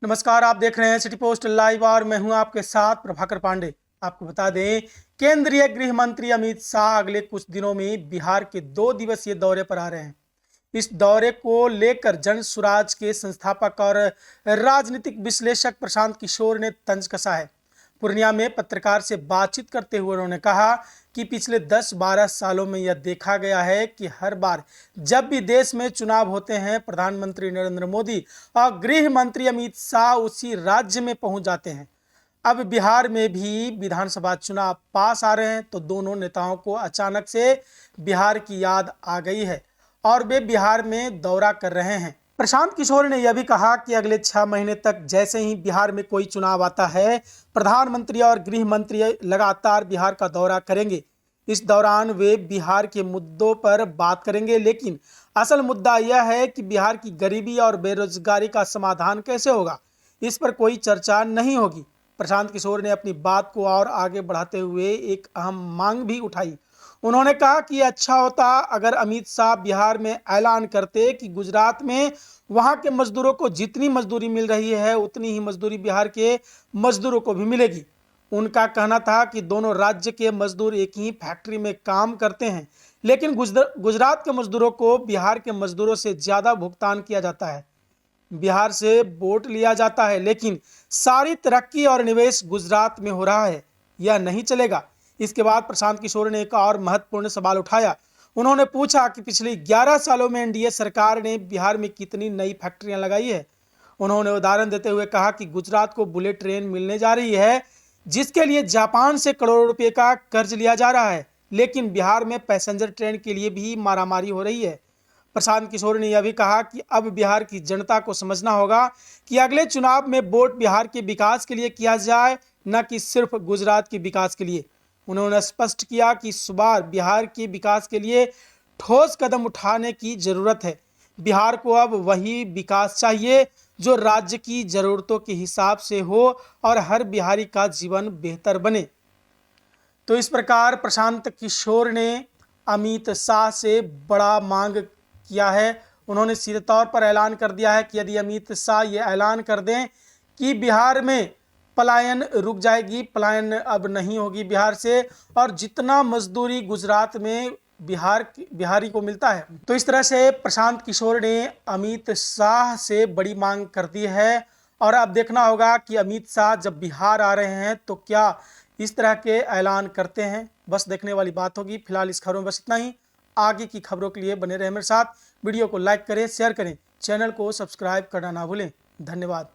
नमस्कार, आप देख रहे हैं सिटी पोस्ट लाइव और मैं हूं आपके साथ प्रभाकर पांडे। आपको बता दें, केंद्रीय गृह मंत्री अमित शाह अगले कुछ दिनों में बिहार के 2 दिवसीय दौरे पर आ रहे हैं। इस दौरे को लेकर जन सुराज के संस्थापक और राजनीतिक विश्लेषक प्रशांत किशोर ने तंज कसा है। पूर्णिया में पत्रकार से बातचीत करते हुए उन्होंने कहा कि पिछले 10-12 सालों में यह देखा गया है कि हर बार जब भी देश में चुनाव होते हैं, प्रधानमंत्री नरेंद्र मोदी और गृह मंत्री अमित शाह उसी राज्य में पहुंच जाते हैं। अब बिहार में भी विधानसभा चुनाव पास आ रहे हैं तो दोनों नेताओं को अचानक से बिहार की याद आ गई है और वे बिहार में दौरा कर रहे हैं। प्रशांत किशोर ने यह भी कहा कि अगले 6 महीने तक जैसे ही बिहार में कोई चुनाव आता है, प्रधानमंत्री और गृह मंत्री लगातार बिहार का दौरा करेंगे। इस दौरान वे बिहार के मुद्दों पर बात करेंगे, लेकिन असल मुद्दा यह है कि बिहार की गरीबी और बेरोजगारी का समाधान कैसे होगा, इस पर कोई चर्चा नहीं होगी। प्रशांत किशोर ने अपनी बात को और आगे बढ़ाते हुए एक अहम मांग भी उठाई। उन्होंने कहा कि अच्छा होता अगर अमित शाह बिहार में ऐलान करते कि गुजरात में वहां के मजदूरों को जितनी मजदूरी मिल रही है उतनी ही मजदूरी बिहार के मजदूरों को भी मिलेगी। उनका कहना था कि दोनों राज्य के मजदूर एक ही फैक्ट्री में काम करते हैं, लेकिन गुजरात के मजदूरों को बिहार के मजदूरों से ज्यादा भुगतान किया जाता है। बिहार से वोट लिया जाता है, लेकिन सारी तरक्की और निवेश गुजरात में हो रहा है, यह नहीं चलेगा। इसके बाद प्रशांत किशोर ने एक और महत्वपूर्ण सवाल उठाया। उन्होंने पूछा कि पिछले 11 सालों में एनडीए सरकार ने बिहार में कितनी नई फैक्ट्रियां लगाई है। उन्होंने उदाहरण देते हुए कहा कि गुजरात को बुलेट ट्रेन मिलने जा रही है, जिसके लिए जापान से करोड़ों रुपए का कर्ज लिया जा रहा है, लेकिन बिहार में पैसेंजर ट्रेन के लिए भी मारामारी हो रही है। प्रशांत किशोर ने यह भी कहा कि अब बिहार की जनता को समझना होगा कि अगले चुनाव में वोट बिहार के विकास के लिए किया जाए, न कि सिर्फ गुजरात के विकास के लिए। उन्होंने स्पष्ट किया कि इस बार बिहार के विकास के लिए ठोस कदम उठाने की जरूरत है। बिहार को अब वही विकास चाहिए जो राज्य की जरूरतों के हिसाब से हो और हर बिहारी का जीवन बेहतर बने। तो इस प्रकार प्रशांत किशोर ने अमित शाह से बड़ा मांग किया है। उन्होंने सीधे तौर पर ऐलान कर दिया है कि यदि अमित शाह ये ऐलान कर दें कि बिहार में पलायन रुक जाएगी, पलायन अब नहीं होगी बिहार से, और जितना मजदूरी गुजरात में बिहारी को मिलता है, तो इस तरह से प्रशांत किशोर ने अमित शाह से बड़ी मांग कर दी है। और अब देखना होगा कि अमित शाह जब बिहार आ रहे हैं तो क्या इस तरह के ऐलान करते हैं। बस देखने वाली बात होगी। फिलहाल इस खबरों में बस इतना ही। आगे की खबरों के लिए बने रहे मेरे साथ। वीडियो को लाइक करें, शेयर करें, चैनल को सब्सक्राइब करना ना भूलें। धन्यवाद।